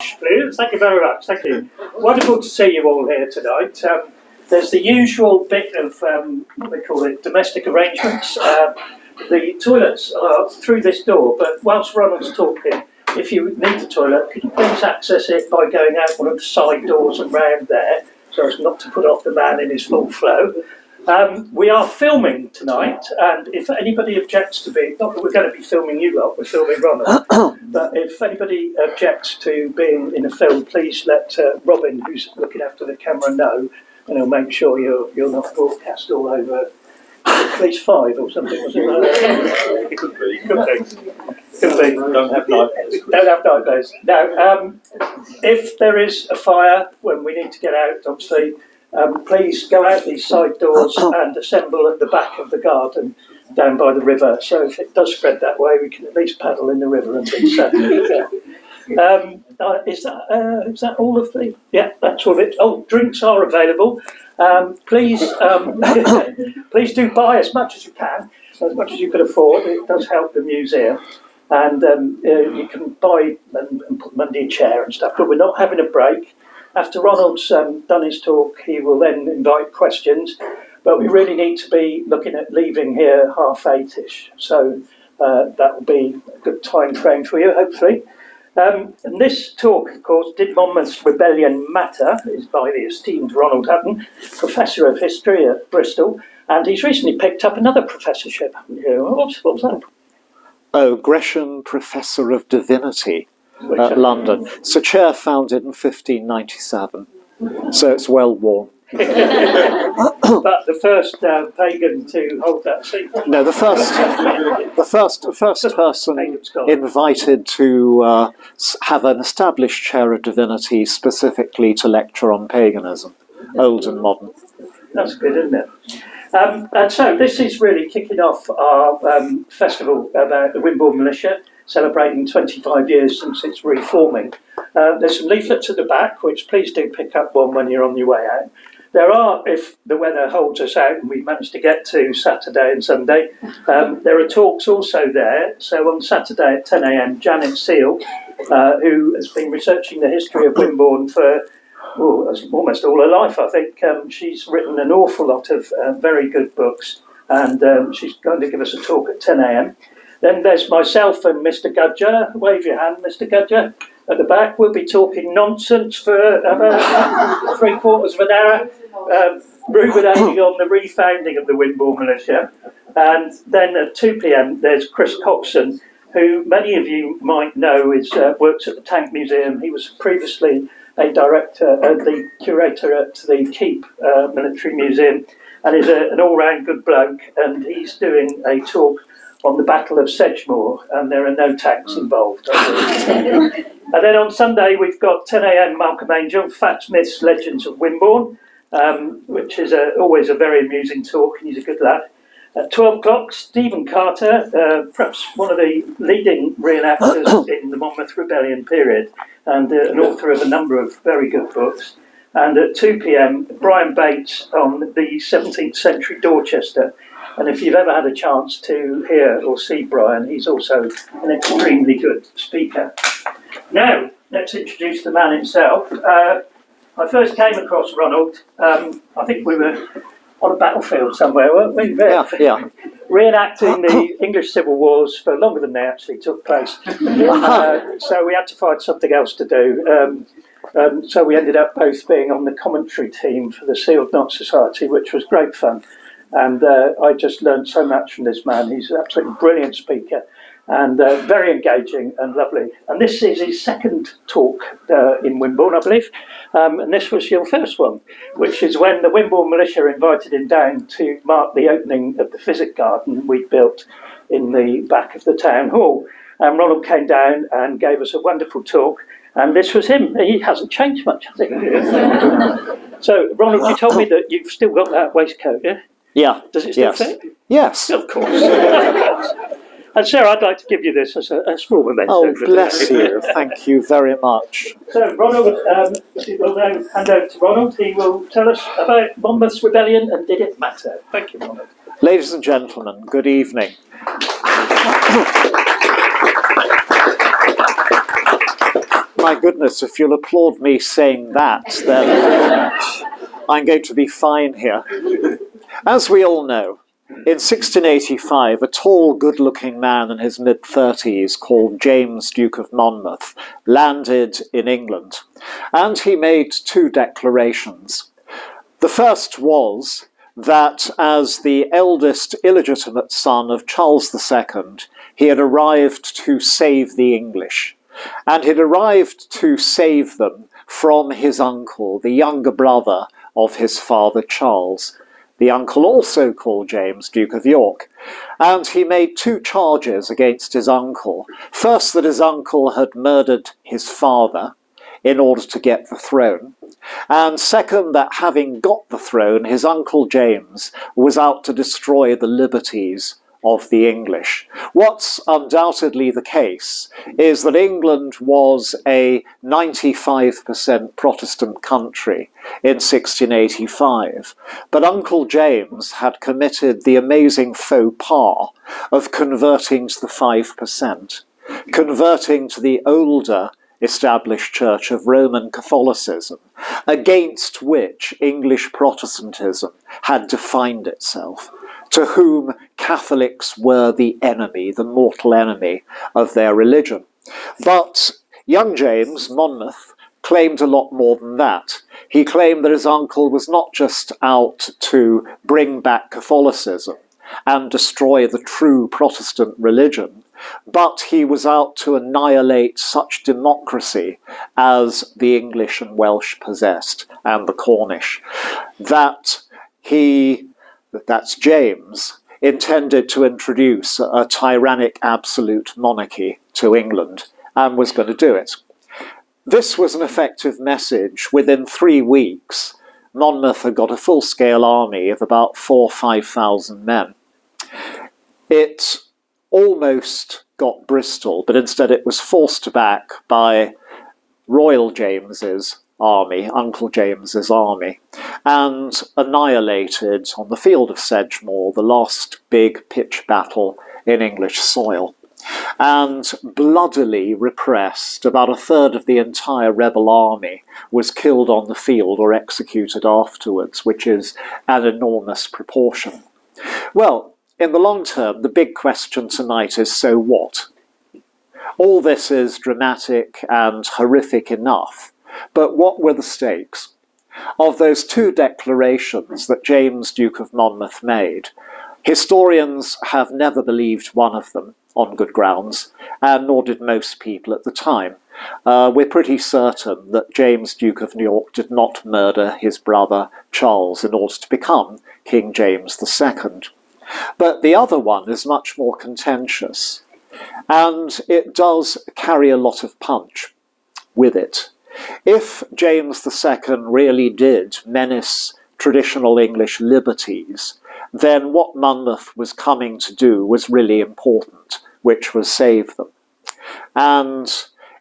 much, please. Thank you very much. Thank you. Wonderful to see you all here tonight. There's the usual bit of, what they call it, domestic arrangements. The toilets are through this door, but whilst Ronald's talking, if you need the toilet, could you please access it by going out one of the side doors and round there, so as not to put off the man in his full flow. We are filming tonight, and if anybody objects to being, not that we're going to be filming you lot, we're filming Ronald, but if anybody objects to being in a film, please let Robin, who's looking after the camera, know, and he'll make sure you're not broadcast all over Police 5 or something. It could be. Don't have nightmares. Now, if there is a fire when we need to get out, obviously, please go out these side doors and assemble at the back of the garden down by the river. So if it does spread that way, we can at least paddle in the river and be safe. Is that all of the? Yeah, that's all of it. Oh, drinks are available. Please please do buy as much as you can, as much as you can afford. It does help the museum. And you can buy and put them under your chair and stuff. But we're not having a break. After Ronald's done his talk, he will then invite questions. But we really need to be looking at leaving here 8:30ish. So that will be a good time frame for you, hopefully. And this talk, of course, Did Monmouth's Rebellion Matter? Is by the esteemed Ronald Hutton, Professor of History at Bristol. And he's recently picked up another professorship. What's that? Oh, Gresham Professor of Divinity at London. It's a chair founded in 1597, so it's well worn. But the first pagan to hold that seat. No, the first person invited to have an established chair of divinity specifically to lecture on paganism, old and modern. That's good, isn't it? And so this is really kicking off our festival about the Wimborne Militia, celebrating 25 years since its reforming. There's some leaflets at the back, which please do pick up one when you're on your way out. There are, if the weather holds us out and we manage to get to Saturday and Sunday, there are talks also there. So on Saturday at 10 a.m, Janet Seal, who has been researching the history of Wimborne for almost all her life, I think. She's written an awful lot of very good books, and she's going to give us a talk at 10 a.m. Then there's myself and Mr. Gudger. Wave your hand, Mr. Gudger. At the back, we'll be talking nonsense for about 3/4 of an hour, ruminating on the refounding of the Wimborne Militia. And then at 2 p.m, there's Chris Coxon, who many of you might know works at the Tank Museum. He was previously a director, the curator at the Keep Military Museum, and is an all-round good bloke. And he's doing a talk on the Battle of Sedgemoor, and there are no tanks involved. And then on Sunday we've got 10 a.m. Malcolm Angel, Facts, Myths, Legends of Wimborne, which is always a very amusing talk, and he's a good lad. At 12 o'clock, Stephen Carter, perhaps one of the leading reenactors in the Monmouth Rebellion period, and an author of a number of very good books. And at 2 p.m, Brian Bates on the 17th century Dorchester. And if you've ever had a chance to hear or see Brian, he's also an extremely good speaker. Now, let's introduce the man himself. I first came across Ronald, I think we were on a battlefield somewhere, weren't we? Yeah. Reenacting the English Civil Wars for longer than they actually took place. So we had to find something else to do. So we ended up both being on the commentary team for the Sealed Knot Society, which was great fun. And I just learned so much from this man. He's an absolutely brilliant speaker and very engaging and lovely. And this is his second talk in Wimborne, I believe. And this was your first one, which is when the Wimborne Militia invited him down to mark the opening of the physic garden we built in the back of the town hall. And Ronald came down and gave us a wonderful talk. And this was him. He hasn't changed much, I think. So, Ronald, you told me that you've still got that waistcoat, yeah? Yeah. Does it still fit? Yes. Of course. And Sarah, I'd like to give you this as a small memento. Oh, bless you. Thank you very much. So, Ronald, we'll now hand over to Ronald. He will tell us about Monmouth's Rebellion and did it matter. Thank you, Ronald. Ladies and gentlemen, good evening. my goodness, if you'll applaud me saying that, then I'm going to be fine here. As we all know, in 1685, a tall, good-looking man in his mid-30s called James, Duke of Monmouth, landed in England, and he made two declarations. The first was that as the eldest illegitimate son of Charles II, he had arrived to save the English, and he'd arrived to save them from his uncle, the younger brother of his father Charles, the uncle also called James, Duke of York. And he made two charges against his uncle. First, that his uncle had murdered his father in order to get the throne. And second, that having got the throne, his uncle James was out to destroy the liberties of the English. What's undoubtedly the case is that England was a 95% Protestant country in 1685, but Uncle James had committed the amazing faux pas of converting to the 5%, converting to the older established Church of Roman Catholicism, against which English Protestantism had defined itself, to whom Catholics were the enemy, the mortal enemy of their religion. But young James, Monmouth, claimed a lot more than that. He claimed that his uncle was not just out to bring back Catholicism and destroy the true Protestant religion, but he was out to annihilate such democracy as the English and Welsh possessed, and the Cornish, that's James, intended to introduce a tyrannic absolute monarchy to England, and was going to do it. This was an effective message. Within 3 weeks, Monmouth had got a full-scale army of about 4,000 or 5,000 men. It almost got Bristol, but instead it was forced back by Royal James's army, Uncle James's army, and annihilated on the field of Sedgemoor, the last big pitched battle in English soil, and bloodily repressed. About a third of the entire rebel army was killed on the field or executed afterwards, which is an enormous proportion. Well, in the long term, the big question tonight is, so what? All this is dramatic and horrific enough, but what were the stakes? Of those two declarations that James, Duke of Monmouth, made, historians have never believed one of them on good grounds, and nor did most people at the time. We're pretty certain that James, Duke of York, did not murder his brother Charles in order to become King James II. But the other one is much more contentious, and it does carry a lot of punch with it. If James II really did menace traditional English liberties, then what Monmouth was coming to do was really important, which was save them. And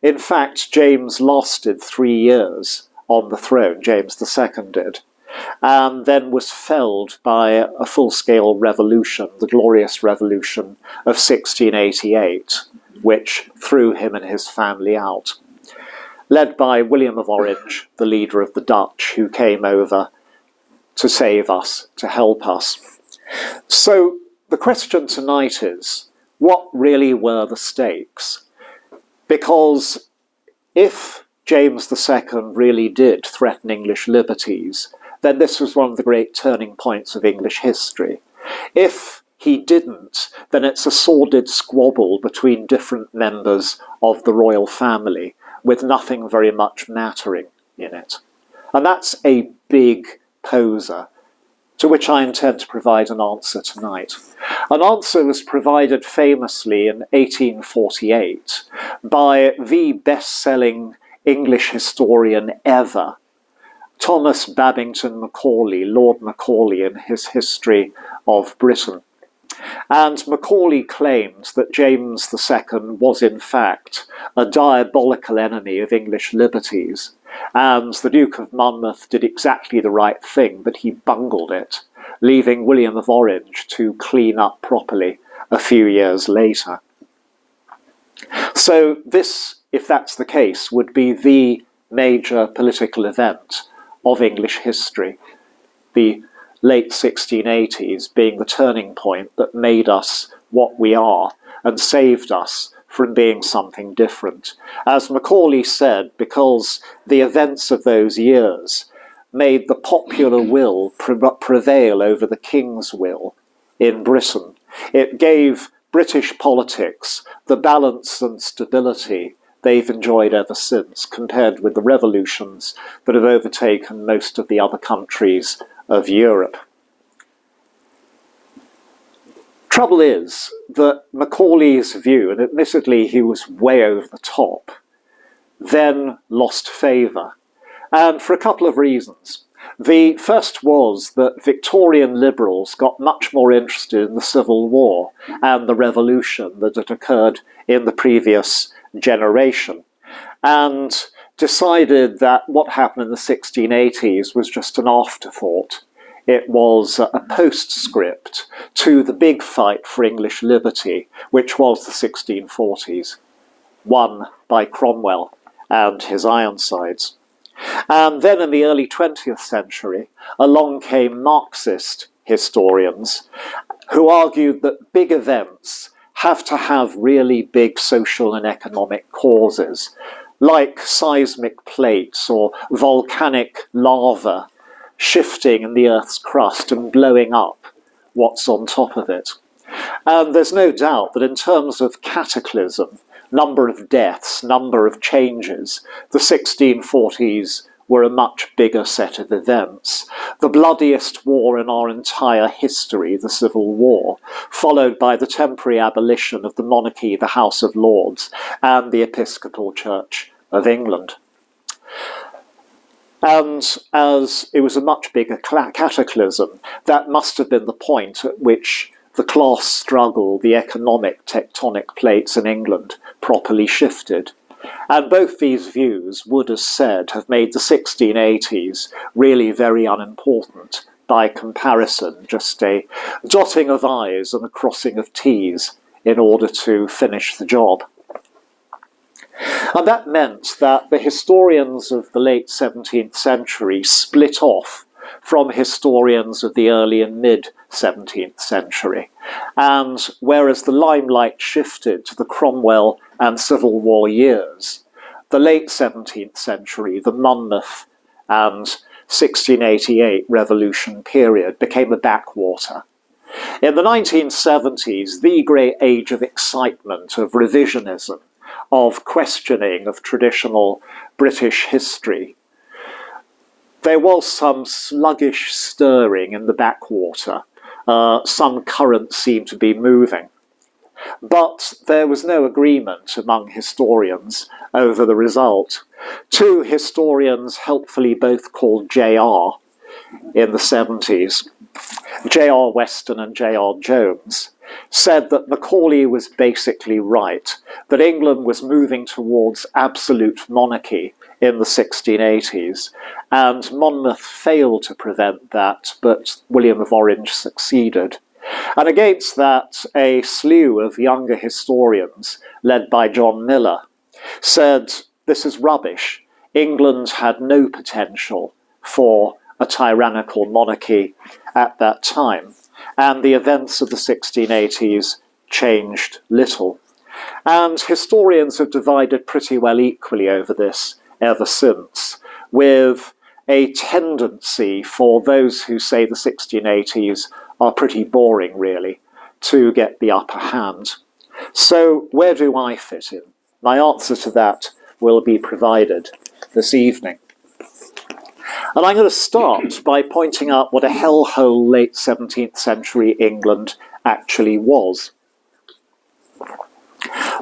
in fact, James lasted 3 years on the throne, James II did, and then was felled by a full-scale revolution, the Glorious Revolution of 1688, which threw him and his family out, led by William of Orange, the leader of the Dutch, who came over to save us, to help us. So the question tonight is, what really were the stakes? Because if James II really did threaten English liberties, then this was one of the great turning points of English history. If he didn't, then it's a sordid squabble between different members of the royal family, with nothing very much mattering in it. And that's a big poser, to which I intend to provide an answer tonight. An answer was provided famously in 1848 by the best-selling English historian ever, Thomas Babington Macaulay, Lord Macaulay, in his History of Britain. And Macaulay claimed that James II was in fact a diabolical enemy of English liberties, and the Duke of Monmouth did exactly the right thing, but he bungled it, leaving William of Orange to clean up properly a few years later. So this, if that's the case, would be the major political event of English history, the late 1680s being the turning point that made us what we are and saved us from being something different. As Macaulay said, because the events of those years made the popular will prevail over the king's will in Britain. It gave British politics the balance and stability they've enjoyed ever since, compared with the revolutions that have overtaken most of the other countries of Europe. Trouble is that Macaulay's view, and admittedly he was way over the top, then lost favour, and for a couple of reasons. The first was that Victorian liberals got much more interested in the Civil War and the revolution that had occurred in the previous generation, and decided that what happened in the 1680s was just an afterthought. It was a postscript to the big fight for English liberty, which was the 1640s, won by Cromwell and his Ironsides. And then in the early 20th century, along came Marxist historians who argued that big events have to have really big social and economic causes, like seismic plates or volcanic lava shifting in the Earth's crust and blowing up what's on top of it. And there's no doubt that in terms of cataclysm, number of deaths, number of changes, the 1640s were a much bigger set of events. The bloodiest war in our entire history, the Civil War, followed by the temporary abolition of the monarchy, the House of Lords, and the Episcopal Church of England. And as it was a much bigger cataclysm, that must have been the point at which the class struggle, the economic tectonic plates in England properly shifted. And both these views would, as said, have made the 1680s really very unimportant by comparison, just a dotting of I's and a crossing of T's in order to finish the job. And that meant that the historians of the late 17th century split off from historians of the early and mid-17th century. And whereas the limelight shifted to the Cromwell and Civil War years, the late 17th century, the Monmouth and 1688 revolution period, became a backwater. In the 1970s, the great age of excitement, of revisionism, of questioning of traditional British history, there was some sluggish stirring in the backwater. Some current seemed to be moving. But there was no agreement among historians over the result. Two historians, helpfully both called J.R. in the 70s, J.R. Weston and J.R. Jones, said that Macaulay was basically right, that England was moving towards absolute monarchy in the 1680s, and Monmouth failed to prevent that, but William of Orange succeeded. And against that, a slew of younger historians, led by John Miller, said, this is rubbish. England had no potential for a tyrannical monarchy at that time, and the events of the 1680s changed little. And historians have divided pretty well equally over this ever since, with a tendency for those who say the 1680s are pretty boring, really, to get the upper hand. So where do I fit in? My answer to that will be provided this evening. And I'm going to start by pointing out what a hellhole late 17th century England actually was.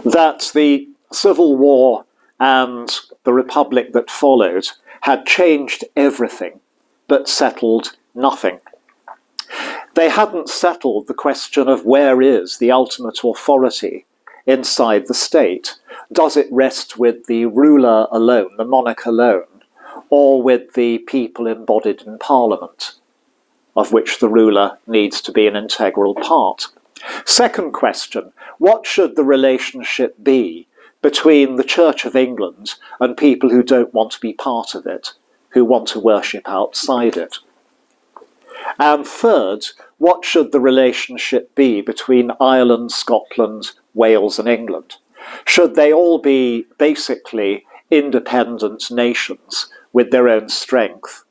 That the Civil War and the Republic that followed had changed everything, but settled nothing. They hadn't settled the question of where is the ultimate authority inside the state. Does it rest with the ruler alone, the monarch alone, or with the people embodied in Parliament, of which the ruler needs to be an integral part? Second question, what should the relationship be between the Church of England and people who don't want to be part of it, who want to worship outside it? And third, what should the relationship be between Ireland, Scotland, Wales and England? Should they all be basically independent nations with their own strength?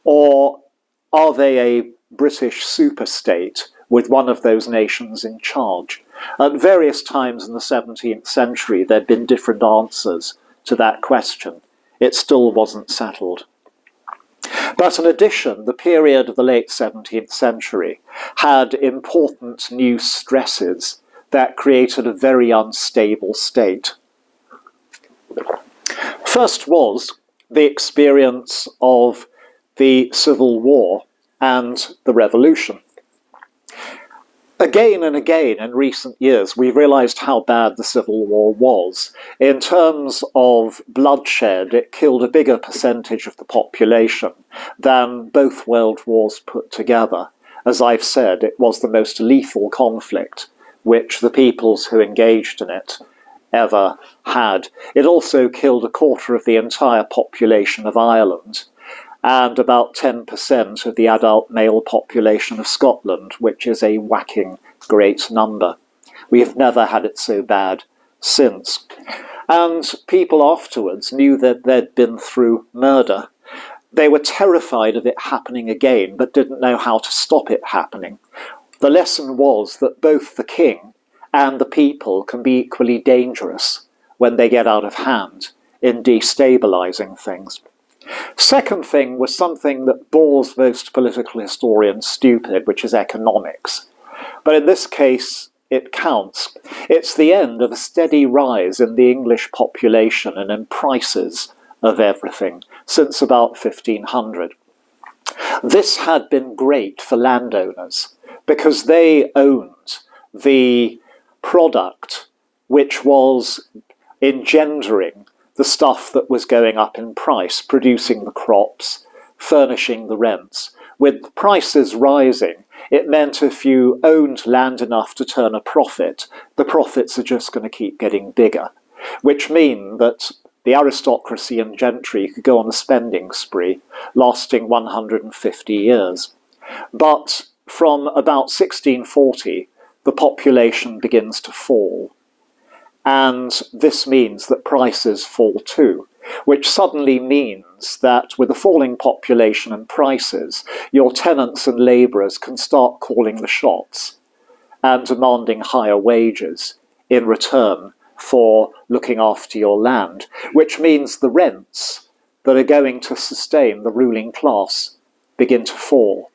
Or are they a British superstate with one of those nations in charge? At various times in the 17th century, there had been different answers to that question. It still wasn't settled. But in addition, the period of the late 17th century had important new stresses that created a very unstable state. First was the experience of the Civil War and the Revolution. Again and again in recent years, we've realised how bad the Civil War was. In terms of bloodshed, it killed a bigger percentage of the population than both world wars put together. As I've said, it was the most lethal conflict which the peoples who engaged in it ever had. It also killed a quarter of the entire population of Ireland, and about 10% of the adult male population of Scotland, which is a whacking great number. We have never had it so bad since. And people afterwards knew that they'd been through murder. They were terrified of it happening again, but didn't know how to stop it happening. The lesson was that both the king and the people can be equally dangerous when they get out of hand in destabilising things. Second thing was something that bores most political historians stupid, which is economics. But in this case, it counts. It's the end of a steady rise in the English population and in prices of everything since about 1500. This had been great for landowners because they owned the product which was engendering the stuff that was going up in price, producing the crops, furnishing the rents. With prices rising, it meant if you owned land enough to turn a profit, the profits are just going to keep getting bigger, which mean that the aristocracy and gentry could go on a spending spree lasting 150 years. But from about 1640, the population begins to fall. And this means that prices fall too, which suddenly means that with a falling population and prices, your tenants and labourers can start calling the shots and demanding higher wages in return for looking after your land, which means the rents that are going to sustain the ruling class begin to fall.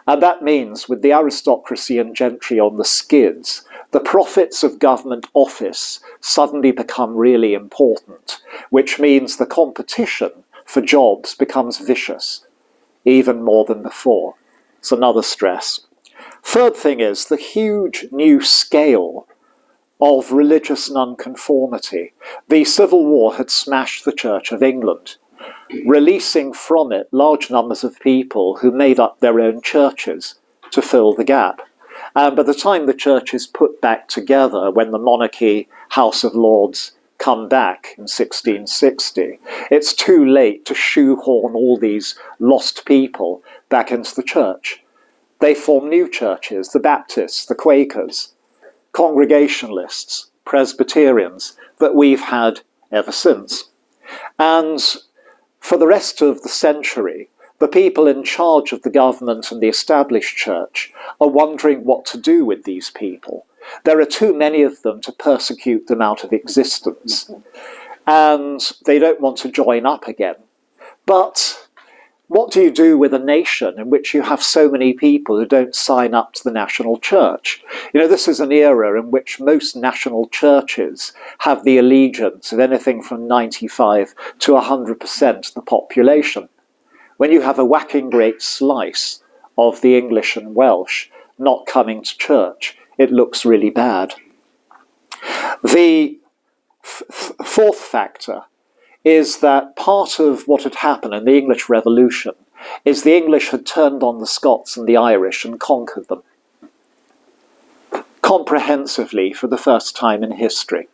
And that means with the aristocracy and gentry on the skids, the profits of government office suddenly become really important, which means the competition for jobs becomes vicious, even more than before. It's another stress. Third thing is the huge new scale of religious nonconformity. The Civil War had smashed the Church of England, releasing from it large numbers of people who made up their own churches to fill the gap. And by the time the church is put back together, when the monarchy, House of Lords, come back in 1660, it's too late to shoehorn all these lost people back into the church. They form new churches, the Baptists, the Quakers, Congregationalists, Presbyterians, that we've had ever since. And for the rest of the century, the people in charge of the government and the established church are wondering what to do with these people. There are too many of them to persecute them out of existence, and they don't want to join up again. But what do you do with a nation in which you have so many people who don't sign up to the national church? You know, this is an era in which most national churches have the allegiance of anything from 95 to 100% of the population. When you have a whacking great slice of the English and Welsh not coming to church, it looks really bad. The fourth factor is that part of what had happened in the English Revolution is the English had turned on the Scots and the Irish and conquered them comprehensively for the first time in history.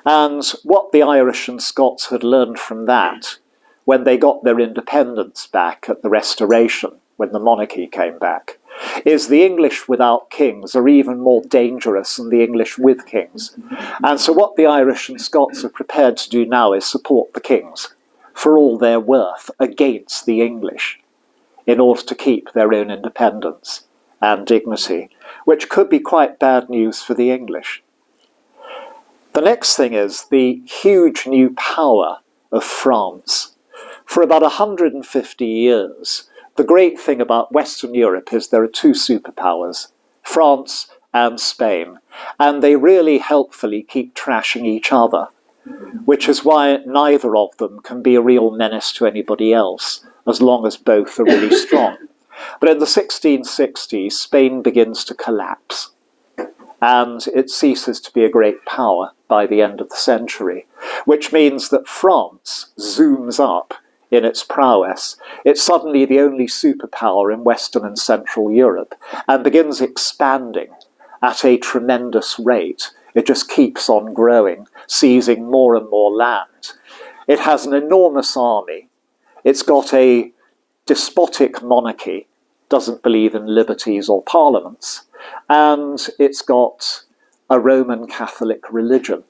And what the Irish and Scots had learned from that, when they got their independence back at the Restoration, when the monarchy came back, is the English without kings are even more dangerous than the English with kings. And so what the Irish and Scots are prepared to do now is support the kings for all their worth against the English in order to keep their own independence and dignity, which could be quite bad news for the English. The next thing is the huge new power of France. For about 150 years, the great thing about Western Europe is there are two superpowers, France and Spain, and they really helpfully keep trashing each other, which is why neither of them can be a real menace to anybody else, as long as both are really strong. But in the 1660s, Spain begins to collapse, and it ceases to be a great power by the end of the century, which means that France zooms up in its prowess. It's suddenly the only superpower in Western and Central Europe and begins expanding at a tremendous rate. It just keeps on growing, seizing more and more land. It has an enormous army. It's got a despotic monarchy, doesn't believe in liberties or parliaments, and it's got a Roman Catholic religion.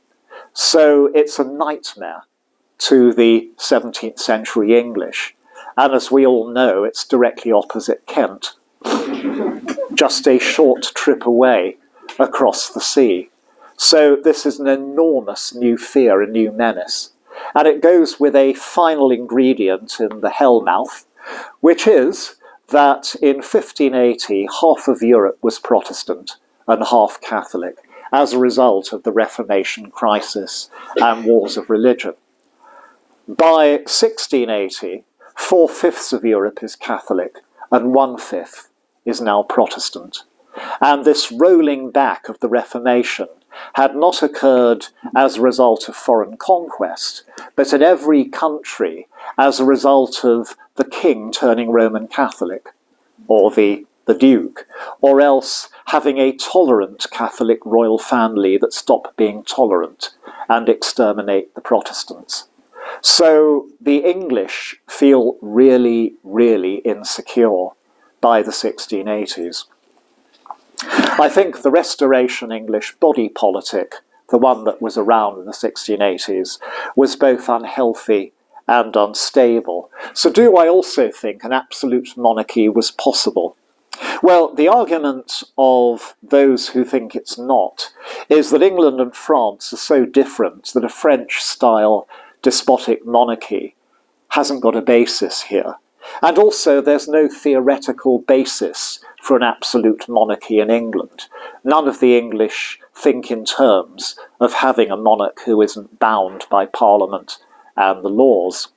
So it's a nightmare to the 17th century English. And as we all know, it's directly opposite Kent, just a short trip away across the sea. So this is an enormous new fear, a new menace. And it goes with a final ingredient in the hellmouth, which is that in 1580, half of Europe was Protestant and half Catholic as a result of the Reformation crisis and wars of religion. By 1680, 4/5 of Europe is Catholic and 1/5 is now Protestant. And this rolling back of the Reformation had not occurred as a result of foreign conquest, but in every country as a result of the king turning Roman Catholic, or the Duke, or else having a tolerant Catholic royal family that stopped being tolerant and exterminate the Protestants. So the English feel really, really insecure by the 1680s. I think the Restoration English body politic, the one that was around in the 1680s, was both unhealthy and unstable. So do I also think an absolute monarchy was possible? Well, the argument of those who think it's not is that England and France are so different that a French-style despotic monarchy hasn't got a basis here. And also there's no theoretical basis for an absolute monarchy in England. None of the English think in terms of having a monarch who isn't bound by Parliament and the laws.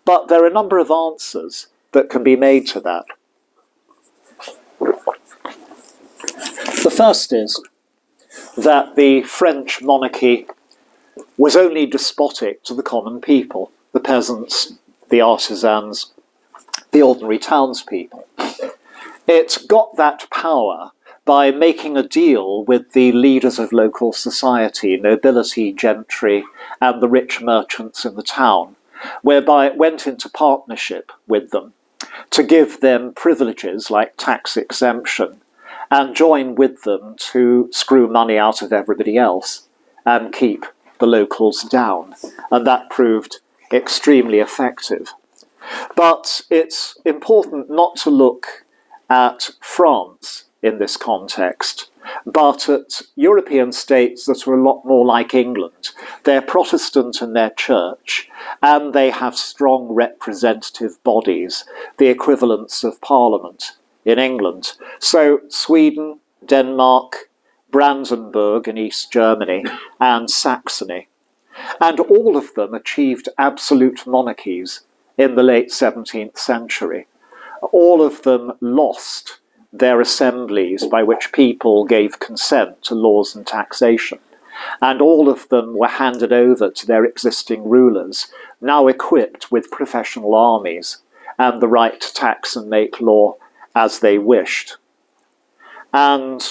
But there are a number of answers that can be made to that. The first is that the French monarchy was only despotic to the common people, the peasants, the artisans, the ordinary townspeople. It got that power by making a deal with the leaders of local society, nobility, gentry, and the rich merchants in the town, whereby it went into partnership with them to give them privileges like tax exemption and join with them to screw money out of everybody else and keep the locals down. And that proved extremely effective. But it's important not to look at France in this context, but at European states that are a lot more like England. They're Protestant in their church, and they have strong representative bodies, the equivalents of Parliament in England. So Sweden, Denmark, Brandenburg in East Germany, and Saxony. And all of them achieved absolute monarchies in the late 17th century. All of them lost their assemblies by which people gave consent to laws and taxation. And all of them were handed over to their existing rulers, now equipped with professional armies and the right to tax and make law as they wished. And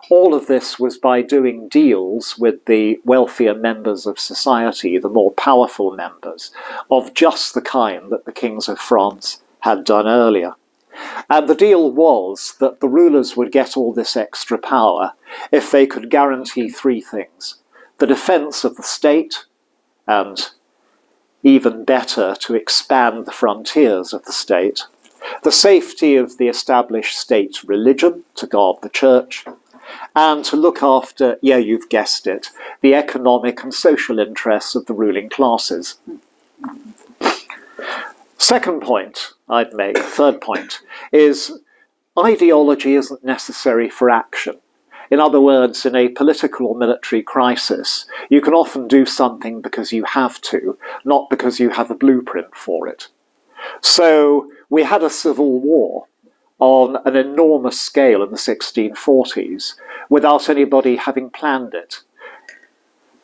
All of this was by doing deals with the wealthier members of society, the more powerful members, of just the kind that the kings of France had done earlier. And the deal was that the rulers would get all this extra power if they could guarantee three things: the defence of the state, and even better, to expand the frontiers of the state, the safety of the established state religion, to guard the church, and to look after, yeah, you've guessed it, the economic and social interests of the ruling classes. Second point I'd make, third point, is ideology isn't necessary for action. In other words, in a political or military crisis, you can often do something because you have to, not because you have a blueprint for it. So we had a civil war on an enormous scale in the 1640s without anybody having planned it.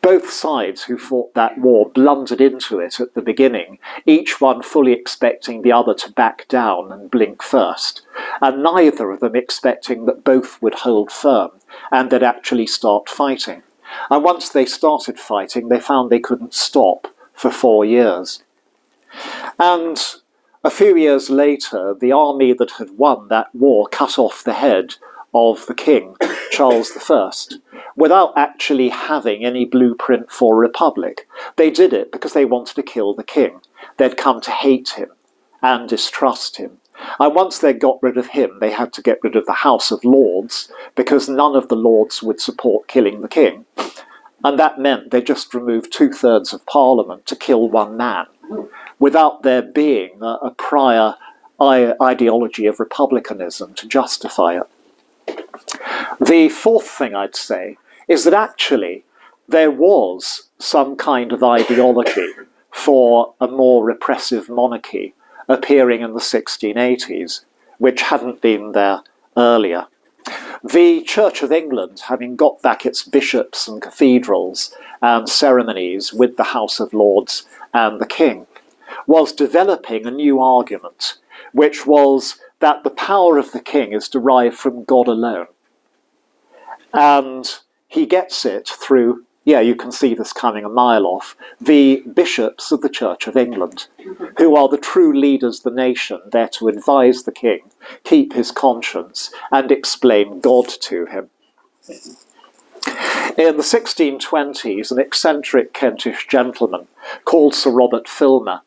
Both sides who fought that war blundered into it at the beginning, each one fully expecting the other to back down and blink first, and neither of them expecting that both would hold firm and they'd actually start fighting. And once they started fighting, they found they couldn't stop for 4 years. And a few years later, the army that had won that war cut off the head of the king, Charles I, without actually having any blueprint for a republic. They did it because they wanted to kill the king. They'd come to hate him and distrust him. And once they got rid of him, they had to get rid of the House of Lords, because none of the lords would support killing the king. And that meant they just removed 2/3 of Parliament to kill one man, without there being a prior ideology of republicanism to justify it. The fourth thing I'd say is that actually there was some kind of ideology for a more repressive monarchy appearing in the 1680s, which hadn't been there earlier. The Church of England, having got back its bishops and cathedrals and ceremonies with the House of Lords and the king, was developing a new argument, which was that the power of the king is derived from God alone. And he gets it through, yeah, you can see this coming a mile off, the bishops of the Church of England, who are the true leaders of the nation, there to advise the king, keep his conscience, and explain God to him. In the 1620s, an eccentric Kentish gentleman called Sir Robert Filmer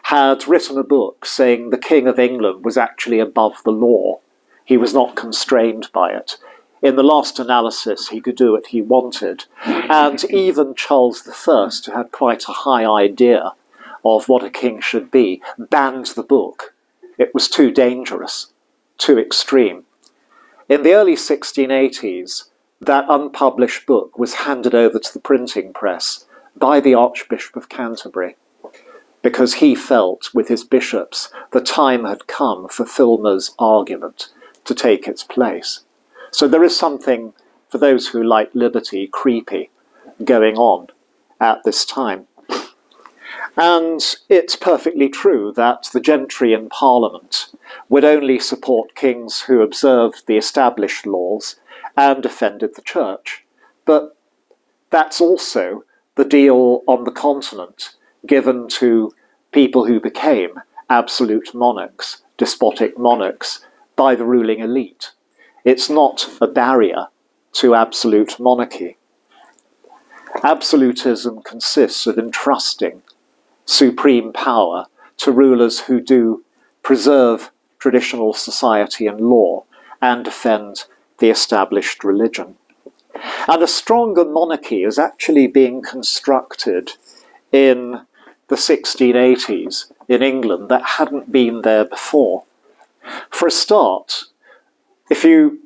had written a book saying the King of England was actually above the law. He was not constrained by it. In the last analysis, he could do what he wanted. And even Charles I, who had quite a high idea of what a king should be, banned the book. It was too dangerous, too extreme. In the early 1680s, that unpublished book was handed over to the printing press by the Archbishop of Canterbury, because he felt, with his bishops, the time had come for Filmer's argument to take its place. So there is something, for those who like liberty, creepy going on at this time. And it's perfectly true that the gentry in Parliament would only support kings who observed the established laws and defended the church. But that's also the deal on the continent given to people who became absolute monarchs, despotic monarchs, by the ruling elite. It's not a barrier to absolute monarchy. Absolutism consists of entrusting supreme power to rulers who do preserve traditional society and law and defend the established religion. And a stronger monarchy is actually being constructed in the 1680s in England that hadn't been there before. For a start, if you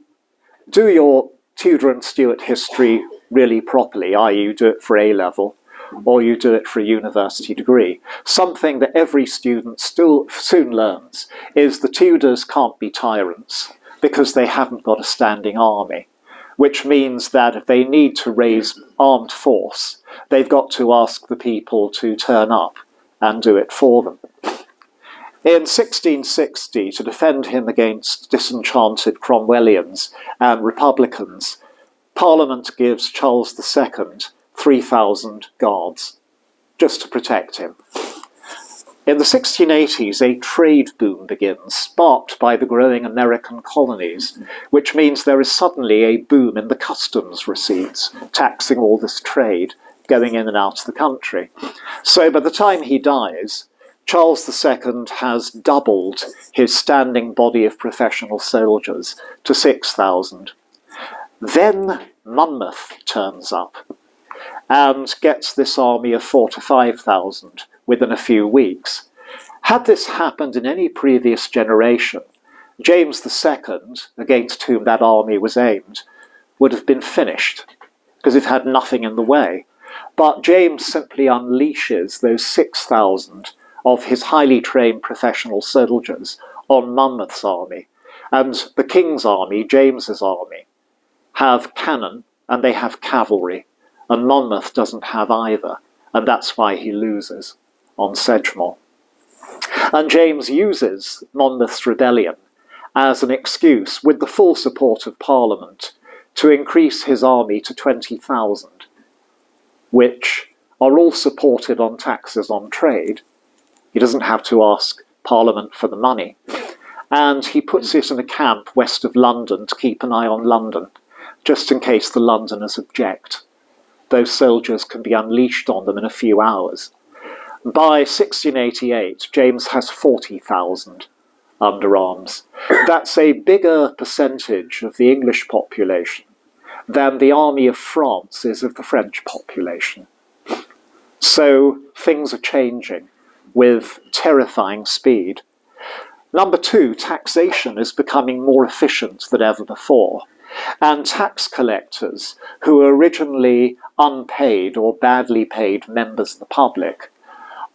do your Tudor and Stuart history really properly, i.e. you do it for A-level, or you do it for a university degree, something that every student still soon learns is the Tudors can't be tyrants because they haven't got a standing army, which means that if they need to raise armed force, they've got to ask the people to turn up and do it for them. In 1660, to defend him against disenchanted Cromwellians and Republicans, Parliament gives Charles II 3,000 guards, just to protect him. In the 1680s, a trade boom begins, sparked by the growing American colonies, which means there is suddenly a boom in the customs receipts, taxing all this trade going in and out of the country. So by the time he dies, Charles II has doubled his standing body of professional soldiers to 6,000. Then Monmouth turns up and gets this army of 4,000 to 5,000 within a few weeks. Had this happened in any previous generation, James II, against whom that army was aimed, would have been finished, because it had nothing in the way. But James simply unleashes those 6,000 of his highly trained professional soldiers on Monmouth's army. And the King's army, James's army, have cannon and they have cavalry, and Monmouth doesn't have either, and that's why he loses on Sedgemoor. And James uses Monmouth's rebellion as an excuse, with the full support of Parliament, to increase his army to 20,000, which are all supported on taxes on trade. He doesn't have to ask Parliament for the money. And he puts it in a camp west of London to keep an eye on London, just in case the Londoners object. Those soldiers can be unleashed on them in a few hours. By 1688, James has 40,000 under arms. That's a bigger percentage of the English population than the army of France is of the French population. So things are changing with terrifying speed. Number two, taxation is becoming more efficient than ever before. And tax collectors, who were originally unpaid or badly paid members of the public,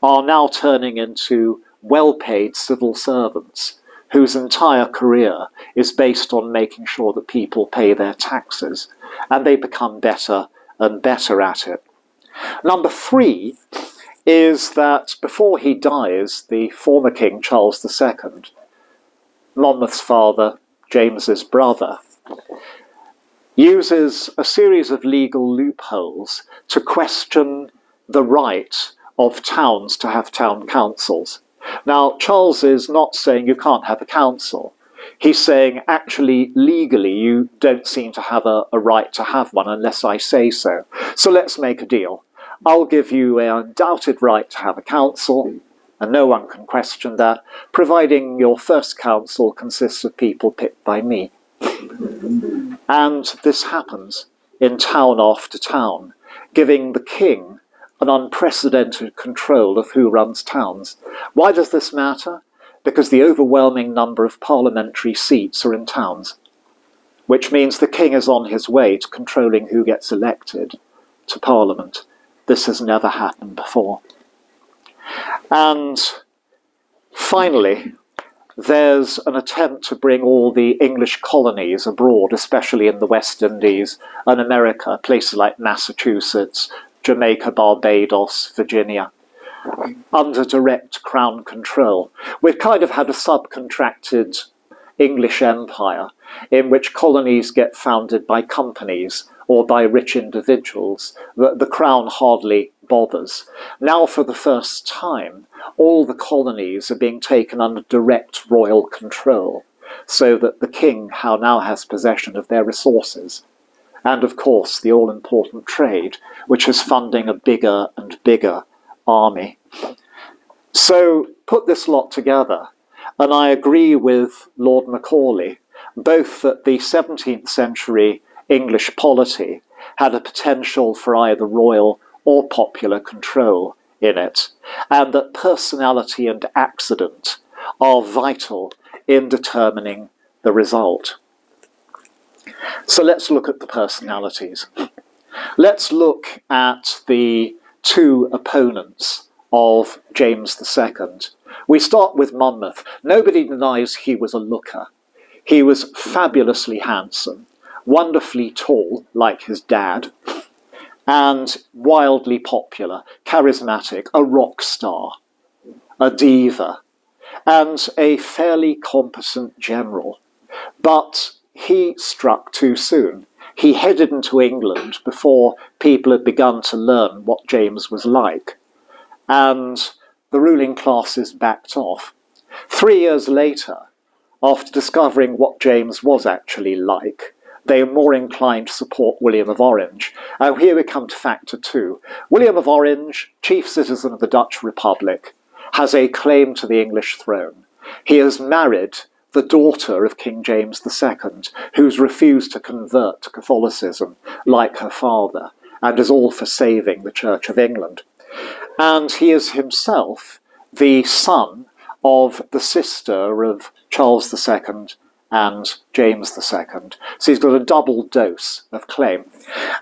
are now turning into well-paid civil servants whose entire career is based on making sure that people pay their taxes, and they become better and better at it. Number three is that before he dies, the former king, Charles II, Monmouth's father, James's brother, uses a series of legal loopholes to question the right of towns to have town councils. Now, Charles is not saying you can't have a council. He's saying, actually, legally, you don't seem to have a right to have one unless I say so. So let's make a deal. I'll give you an undoubted right to have a council, and no one can question that, providing your first council consists of people picked by me. And this happens in town after town, giving the king an unprecedented control of who runs towns. Why does this matter? Because the overwhelming number of parliamentary seats are in towns, which means the king is on his way to controlling who gets elected to Parliament. This has never happened before. And finally, there's an attempt to bring all the English colonies abroad, especially in the West Indies and America, places like Massachusetts, Jamaica, Barbados, Virginia, under direct crown control. We've kind of had a subcontracted English empire in which colonies get founded by companies or by rich individuals that the crown hardly bothers. Now, for the first time, all the colonies are being taken under direct royal control, so that the king now has possession of their resources. And of course, the all-important trade, which is funding a bigger and bigger army. So put this lot together, and I agree with Lord Macaulay, both that the 17th century English polity had a potential for either royal or popular control in it, and that personality and accident are vital in determining the result. So let's look at the personalities. Let's look at the two opponents of James II. We start with Monmouth. Nobody denies he was a looker. He was fabulously handsome, wonderfully tall, like his dad, and wildly popular, charismatic, a rock star, a diva, and a fairly competent general. But he struck too soon. he headed into England before people had begun to learn what James was like, and the ruling classes backed off. 3 years later, after discovering what James was actually like, they are more inclined to support William of Orange. Here we come to factor 2. William of Orange, chief citizen of the Dutch Republic, has a claim to the English throne. He has married the daughter of King James II, who's refused to convert to Catholicism like her father, and is all for saving the Church of England. And he is himself the son of the sister of Charles II and James II. So he's got a double dose of claim.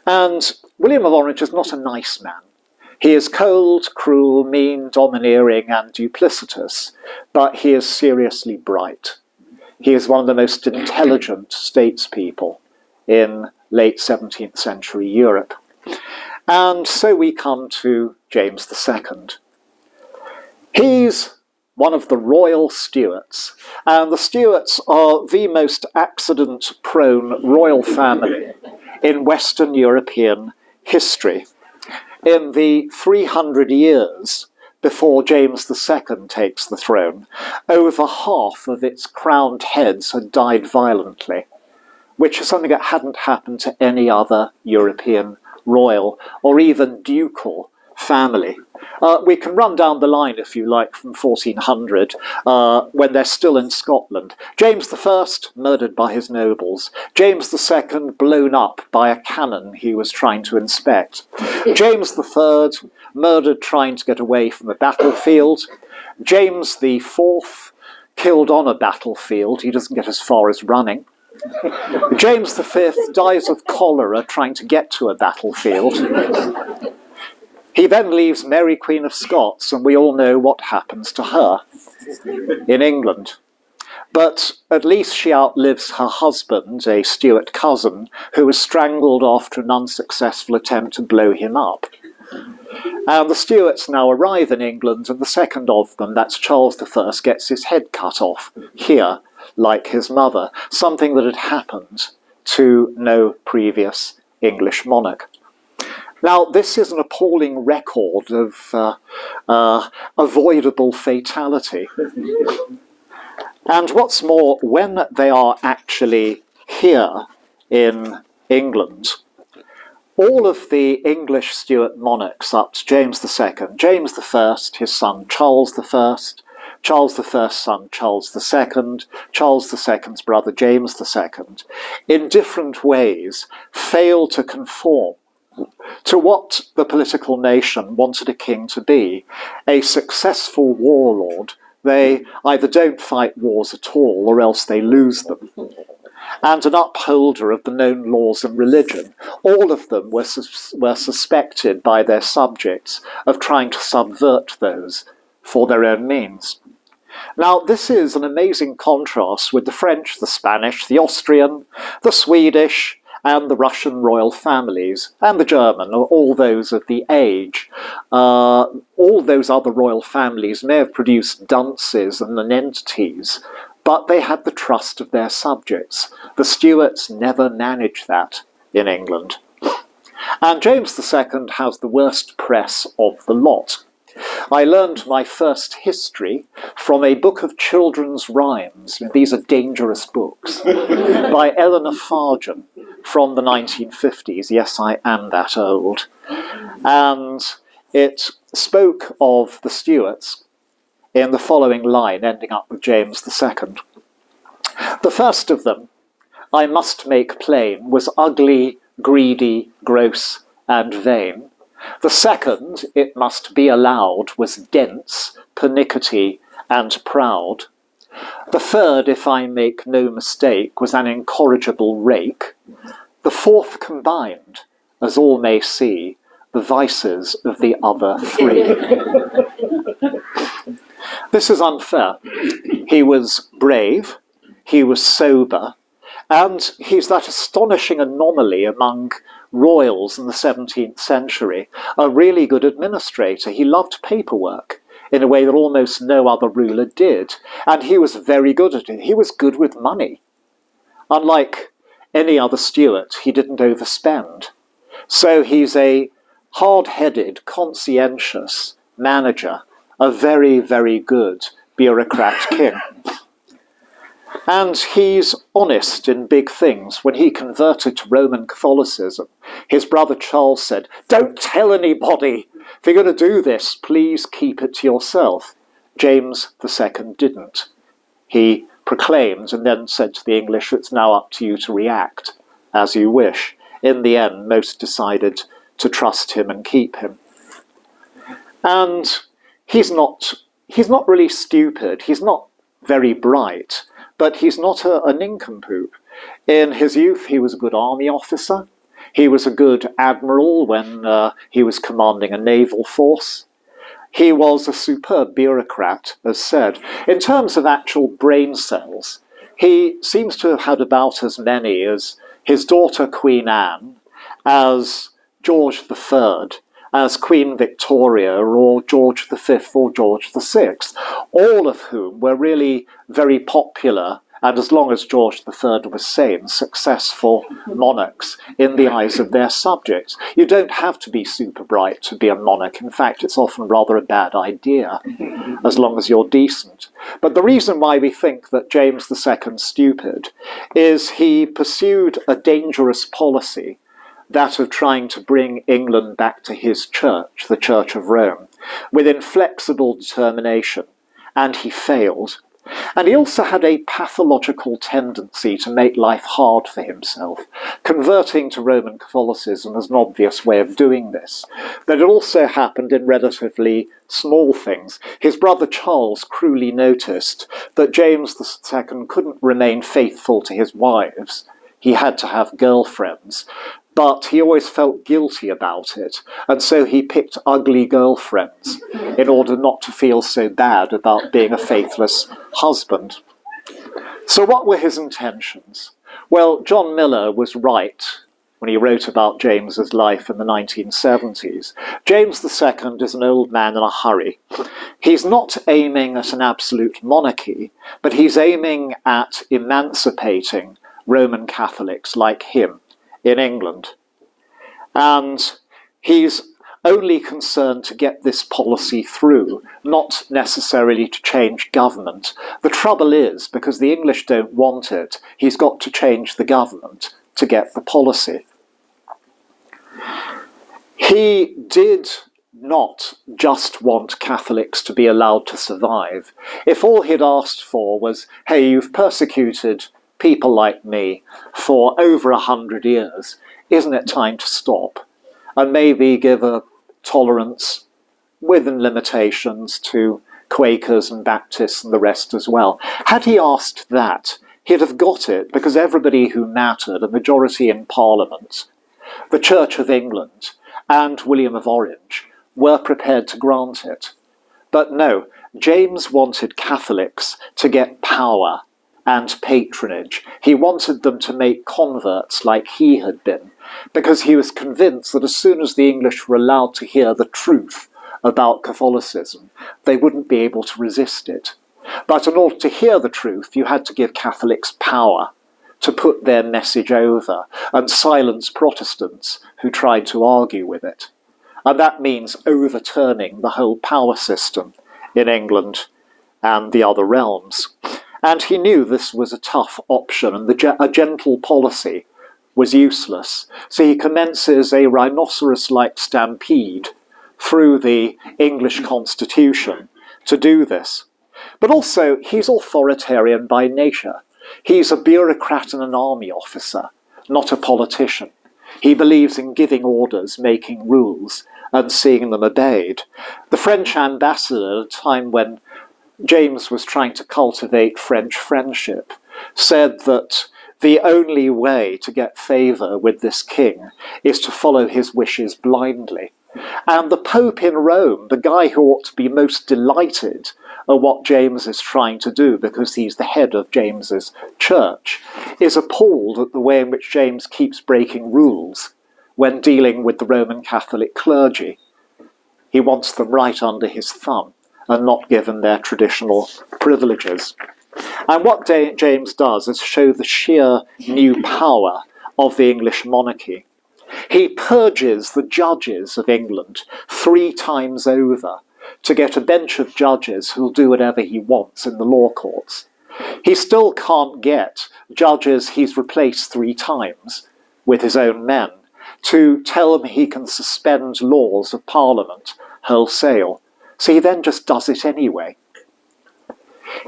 And William of Orange is not a nice man. He is cold, cruel, mean, domineering, and duplicitous, but he is seriously bright. He is one of the most intelligent statespeople in late 17th century Europe. And so we come to James II. He's one of the royal Stuarts, and the Stuarts are the most accident-prone royal family in Western European history. In the 300 years before James II takes the throne, over half of its crowned heads had died violently, which is something that hadn't happened to any other European royal or even ducal family. We can run down the line, if you like, from 1400, when they're still in Scotland. James I, murdered by his nobles. James II, blown up by a cannon he was trying to inspect. James III, murdered trying to get away from a battlefield. James IV, killed on a battlefield. He doesn't get as far as running. James V dies of cholera trying to get to a battlefield. He then leaves Mary, Queen of Scots, and we all know what happens to her in England. But at least she outlives her husband, a Stuart cousin, who was strangled after an unsuccessful attempt to blow him up. And the Stuarts now arrive in England, and the second of them, that's Charles I, gets his head cut off here, like his mother, something that had happened to no previous English monarch. Now, this is an appalling record of avoidable fatality. And what's more, when they are actually here in England, all of the English Stuart monarchs up to James II, James I, his son Charles I, Charles I's son Charles II, Charles II's brother James II, in different ways failed to conform to what the political nation wanted a king to be, a successful warlord. They either don't fight wars at all or else they lose them. And an upholder of the known laws and religion. All of them were suspected by their subjects of trying to subvert those for their own means. Now, this is an amazing contrast with the French, the Spanish, the Austrian, the Swedish, and the Russian royal families, and the German, or all those of the age. All those other royal families may have produced dunces and nonentities, but they had the trust of their subjects. The Stuarts never managed that in England. And James II has the worst press of the lot. I learned my first history from a book of children's rhymes. These are dangerous books, by Eleanor Fargen from the 1950s. Yes, I am that old. And it spoke of the Stuarts in the following line, ending up with James II. The first of them, I must make plain, was ugly, greedy, gross, and vain. The second, it must be allowed, was dense, pernickety, and proud. The third, if I make no mistake, was an incorrigible rake. The fourth combined, as all may see, the vices of the other three. This is unfair. He was brave, he was sober, and he's that astonishing anomaly among royals in the 17th century, a really good administrator. He loved paperwork in a way that almost no other ruler did, and he was very good at it. He was good with money. Unlike any other Stuart, he didn't overspend. So he's a hard-headed, conscientious manager, a very, very good bureaucrat king. And he's honest in big things. When he converted to Roman Catholicism, his brother Charles said, "Don't tell anybody. If you're going to do this, please keep it to yourself." James II didn't. He proclaimed and then said to the English, "It's now up to you to react as you wish." In the end, most decided to trust him and keep him. And he's not really stupid. He's not very bright, but he's not a nincompoop. In his youth, he was a good army officer. He was a good admiral when he was commanding a naval force. He was a superb bureaucrat, as said. In terms of actual brain cells, he seems to have had about as many as his daughter Queen Anne, as George III, as Queen Victoria, or George V or George VI, all of whom were really very popular, and as long as George III was sane, successful monarchs in the eyes of their subjects. You don't have to be super bright to be a monarch. In fact, it's often rather a bad idea, as long as you're decent. But the reason why we think that James II's stupid is he pursued a dangerous policy, that of trying to bring England back to his church, the Church of Rome, with inflexible determination, and he failed. And he also had a pathological tendency to make life hard for himself. Converting to Roman Catholicism was an obvious way of doing this. But it also happened in relatively small things. His brother Charles cruelly noticed that James II couldn't remain faithful to his wives. He had to have girlfriends. But he always felt guilty about it, and so he picked ugly girlfriends in order not to feel so bad about being a faithless husband. So what were his intentions? Well, John Miller was right when he wrote about James's life in the 1970s. James II is an old man in a hurry. He's not aiming at an absolute monarchy, but he's aiming at emancipating Roman Catholics like him in England. And he's only concerned to get this policy through, not necessarily to change government. The trouble is, because the English don't want it, he's got to change the government to get the policy. He did not just want Catholics to be allowed to survive. If all he'd asked for was, "Hey, you've persecuted people like me for over 100 years, isn't it time to stop?" And maybe give a tolerance within limitations to Quakers and Baptists and the rest as well. Had he asked that, he'd have got it, because everybody who mattered, a majority in Parliament, the Church of England and William of Orange, were prepared to grant it. But no, James wanted Catholics to get power and patronage. He wanted them to make converts like he had been, because he was convinced that as soon as the English were allowed to hear the truth about Catholicism, they wouldn't be able to resist it. But in order to hear the truth, you had to give Catholics power to put their message over and silence Protestants who tried to argue with it. And that means overturning the whole power system in England and the other realms. And he knew this was a tough option, and a gentle policy was useless. So he commences a rhinoceros-like stampede through the English constitution to do this. But also, he's authoritarian by nature. He's a bureaucrat and an army officer, not a politician. He believes in giving orders, making rules, and seeing them obeyed. The French ambassador, at a time when James was trying to cultivate French friendship, said that the only way to get favour with this king is to follow his wishes blindly. And the Pope in Rome, the guy who ought to be most delighted at what James is trying to do, because he's the head of James's church, is appalled at the way in which James keeps breaking rules when dealing with the Roman Catholic clergy. He wants them right under his thumb and not given their traditional privileges. And what James does is show the sheer new power of the English monarchy. He purges the judges of England 3 times over to get a bench of judges who'll do whatever he wants in the law courts. He still can't get judges he's replaced 3 times with his own men to tell him he can suspend laws of Parliament wholesale. So he then just does it anyway.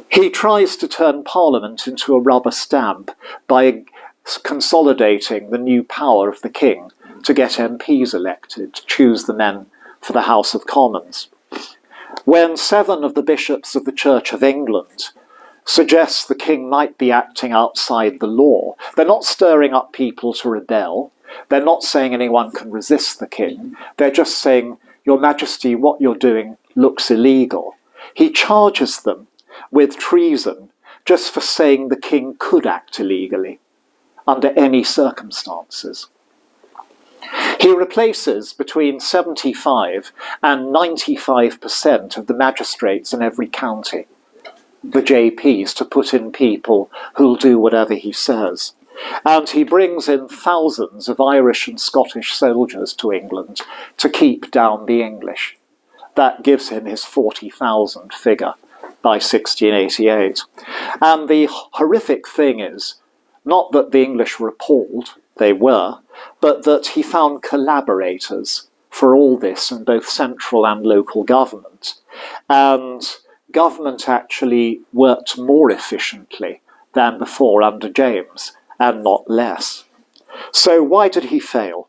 He tries to turn Parliament into a rubber stamp by consolidating the new power of the king to get MPs elected, to choose the men for the House of Commons. When 7 of the bishops of the Church of England suggest the king might be acting outside the law, they're not stirring up people to rebel, they're not saying anyone can resist the king, they're just saying, Your Majesty, what you're doing looks illegal. He charges them with treason just for saying the king could act illegally under any circumstances. He replaces between 75 and 95% of the magistrates in every county, the JPs, to put in people who'll do whatever he says. And he brings in thousands of Irish and Scottish soldiers to England to keep down the English. That gives him his 40,000 figure by 1688. And the horrific thing is, not that the English were appalled, they were, but that he found collaborators for all this in both central and local government. And government actually worked more efficiently than before under James, and not less. So why did he fail?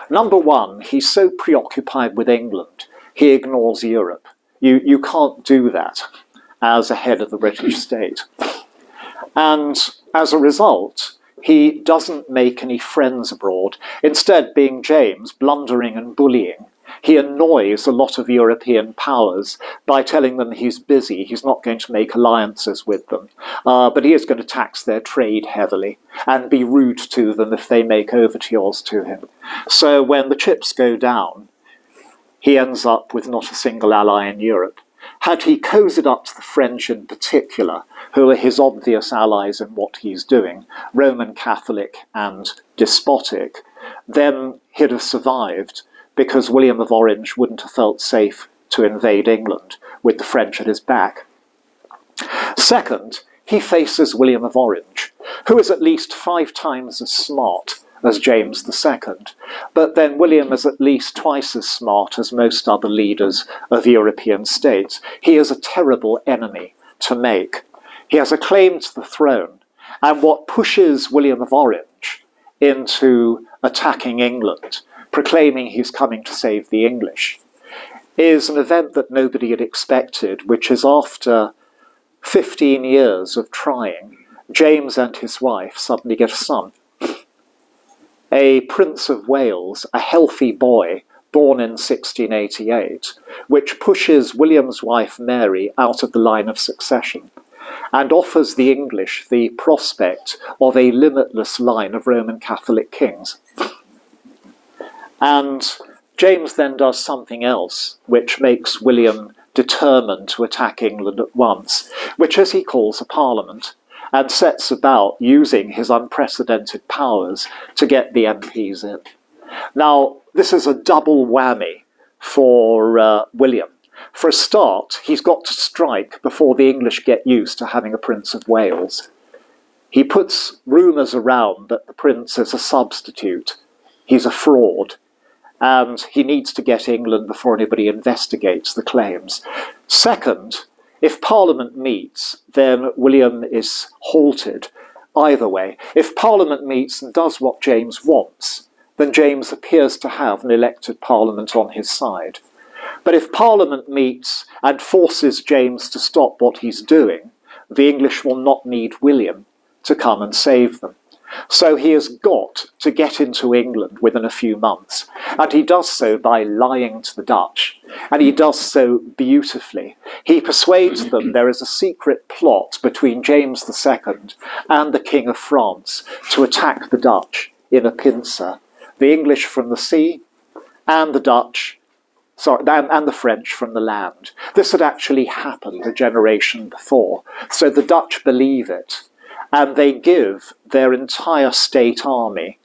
Number one, he's so preoccupied with England, he ignores Europe. You can't do that as a head of the British state. And as a result, he doesn't make any friends abroad. Instead, being James, blundering and bullying, he annoys a lot of European powers by telling them he's busy, he's not going to make alliances with them, but he is going to tax their trade heavily and be rude to them if they make overtures to him. So when the chips go down, he ends up with not a single ally in Europe. Had he cozied up to the French in particular, who are his obvious allies in what he's doing, Roman Catholic and despotic, then he'd have survived, because William of Orange wouldn't have felt safe to invade England with the French at his back. Second, he faces William of Orange, who is at least 5 times as smart as James II, but then William is at least twice as smart as most other leaders of European states. He is a terrible enemy to make. He has a claim to the throne, and what pushes William of Orange into attacking England, proclaiming he's coming to save the English, is an event that nobody had expected, which is after 15 years of trying, James and his wife suddenly get a son. A Prince of Wales, a healthy boy, born in 1688, which pushes William's wife Mary out of the line of succession and offers the English the prospect of a limitless line of Roman Catholic kings. And James then does something else which makes William determined to attack England at once, which, as he calls a parliament, and sets about using his unprecedented powers to get the MPs in. Now, this is a double whammy for William. For a start, he's got to strike before the English get used to having a Prince of Wales. He puts rumours around that the prince is a substitute, he's a fraud, and he needs to get England before anybody investigates the claims. Second, if Parliament meets, then William is halted either way. If Parliament meets and does what James wants, then James appears to have an elected Parliament on his side. But if Parliament meets and forces James to stop what he's doing, the English will not need William to come and save them. So he has got to get into England within a few months, and he does so by lying to the Dutch, and he does so beautifully. He persuades them there is a secret plot between James II and the King of France to attack the Dutch in a pincer, the English from the sea and the Dutch and the French from the land. This had actually happened a generation before. So the Dutch believe it, and they give their entire state army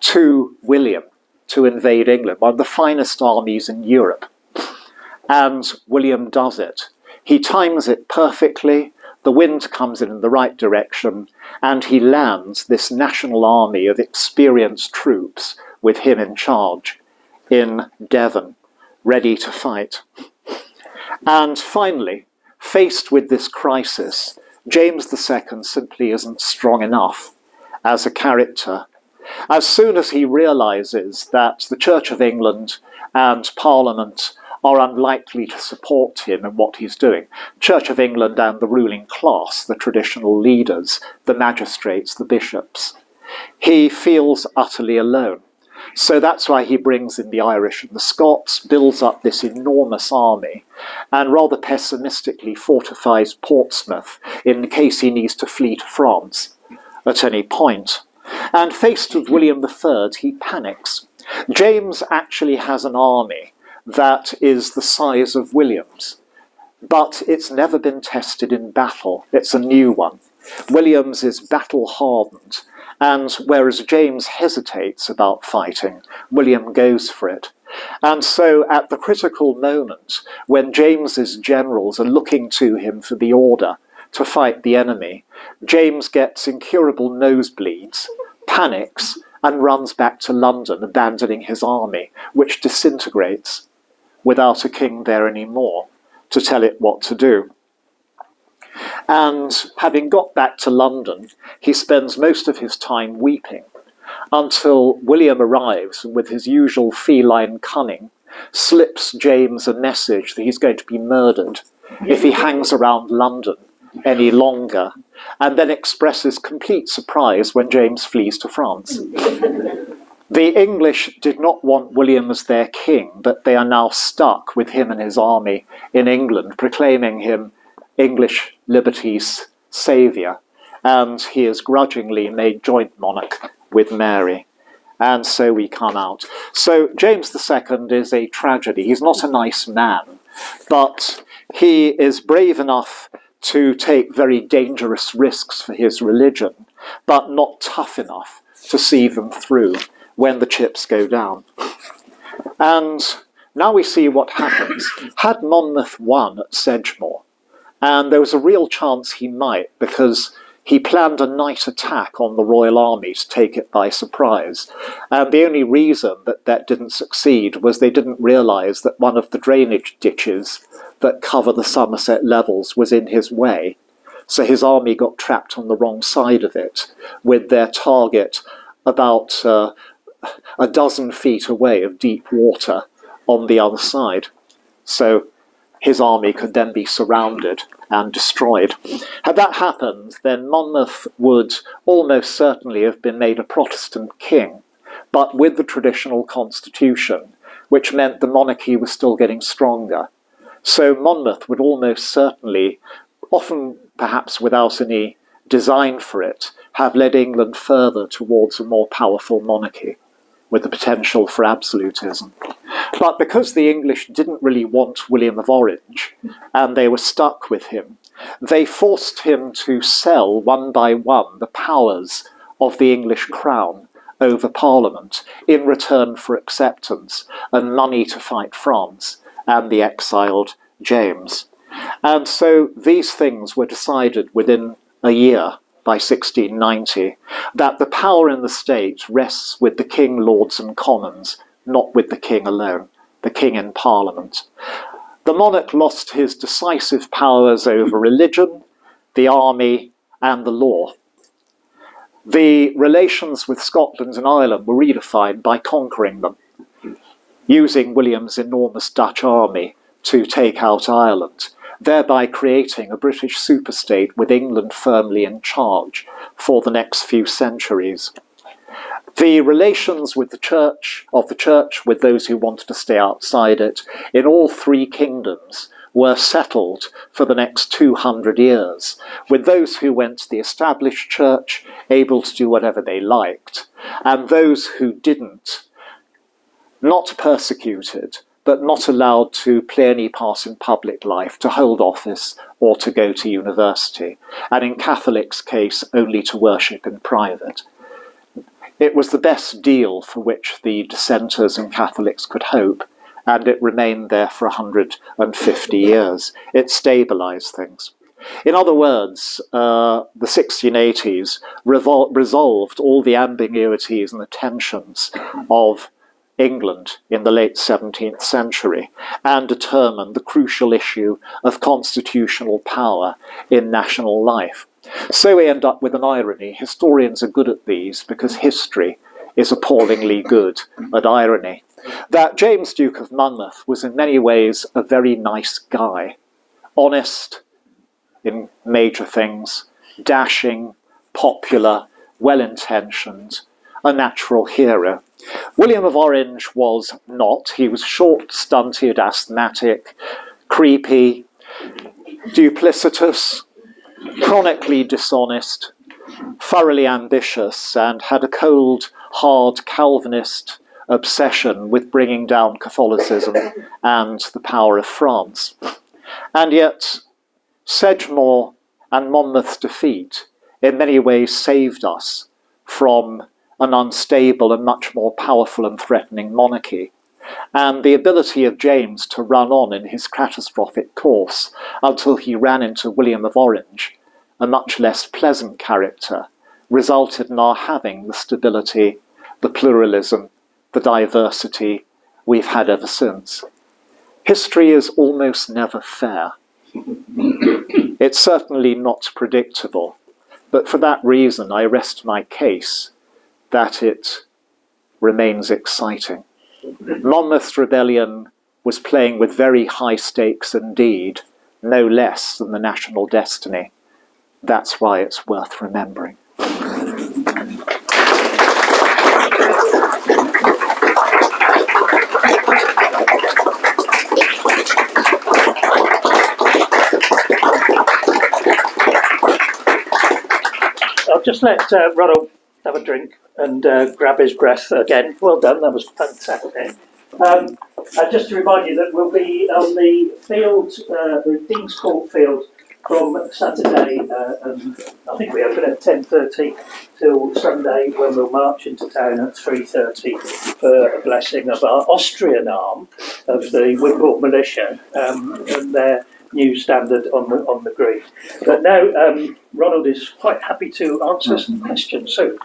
to William to invade England, one of the finest armies in Europe. And William does it. He times it perfectly, the wind comes in the right direction, and he lands this national army of experienced troops with him in charge in Devon, ready to fight. And finally, faced with this crisis, James II simply isn't strong enough as a character. As soon as he realises that the Church of England and Parliament are unlikely to support him in what he's doing, Church of England and the ruling class, the traditional leaders, the magistrates, the bishops, he feels utterly alone. So that's why he brings in the Irish and the Scots, builds up this enormous army, and rather pessimistically fortifies Portsmouth in case he needs to flee to France at any point. And faced with William III, he panics. James actually has an army that is the size of William's, but it's never been tested in battle. It's a new one. William's is battle-hardened, and whereas James hesitates about fighting, William goes for it. And so at the critical moment, when James's generals are looking to him for the order to fight the enemy, James gets incurable nosebleeds, panics, and runs back to London, abandoning his army, which disintegrates without a king there anymore to tell it what to do. And having got back to London, he spends most of his time weeping until William arrives and with his usual feline cunning slips James a message that he's going to be murdered if he hangs around London any longer, and then expresses complete surprise when James flees to France. The English did not want William as their king, but they are now stuck with him and his army in England, proclaiming him English liberty's saviour, and he is grudgingly made joint monarch with Mary. And so we come out. So James II is a tragedy. He's not a nice man, but he is brave enough to take very dangerous risks for his religion, but not tough enough to see them through when the chips go down. And now we see what happens. Had Monmouth won at Sedgemoor, and there was a real chance he might, because he planned a night attack on the Royal Army to take it by surprise. And the only reason that that didn't succeed was they didn't realise that one of the drainage ditches that cover the Somerset levels was in his way. So his army got trapped on the wrong side of it, with their target about a dozen feet away of deep water on the other side. So his army could then be surrounded and destroyed. Had that happened, then Monmouth would almost certainly have been made a Protestant king, but with the traditional constitution, which meant the monarchy was still getting stronger. So Monmouth would almost certainly, often perhaps without any design for it, have led England further towards a more powerful monarchy, with the potential for absolutism. But because the English didn't really want William of Orange, and they were stuck with him, they forced him to sell one by one the powers of the English crown over Parliament in return for acceptance and money to fight France and the exiled James. And so these things were decided within a year, by 1690, that the power in the state rests with the King, Lords and Commons, not with the King alone, the King in Parliament. The monarch lost his decisive powers over religion, the army and the law. The relations with Scotland and Ireland were redefined by conquering them, using William's enormous Dutch army to take out Ireland, thereby creating a British superstate with England firmly in charge for the next few centuries. The relations with the church with those who wanted to stay outside it in all three kingdoms were settled for the next 200 years, with those who went to the established church able to do whatever they liked, and those who didn't, not persecuted, but not allowed to play any part in public life, to hold office or to go to university, and in Catholics' case, only to worship in private. It was the best deal for which the dissenters and Catholics could hope, and it remained there for 150 years. It stabilised things. In other words, the 1680s resolved all the ambiguities and the tensions of England in the late 17th century and determined the crucial issue of constitutional power in national life. So we end up with an irony. Historians are good at these because history is appallingly good at irony. That James, Duke of Monmouth, was in many ways a very nice guy, honest in major things, dashing, popular, well-intentioned, a natural hero. William of Orange was not. He was short, stunted, asthmatic, creepy, duplicitous, chronically dishonest, thoroughly ambitious, and had a cold, hard Calvinist obsession with bringing down Catholicism and the power of France. And yet, Sedgemoor and Monmouth's defeat in many ways saved us from an unstable and much more powerful and threatening monarchy. And the ability of James to run on in his catastrophic course until he ran into William of Orange, a much less pleasant character, resulted in our having the stability, the pluralism, the diversity we've had ever since. History is almost never fair. It's certainly not predictable, but for that reason I rest my case that it remains exciting. Monmouth's rebellion was playing with very high stakes indeed, no less than the national destiny. That's why it's worth remembering. I'll just let Ronald have a drink and grab his breath again. Well done, that was fantastic. Just to remind you that we'll be on the field, the Dean's Court field, from Saturday, and I think we open at 10:30 till Sunday, when we'll march into town at 3:30 for a blessing of our Austrian arm of the Wimborne Militia and their new standard on the green. But now Ronald is quite happy to answer some questions. So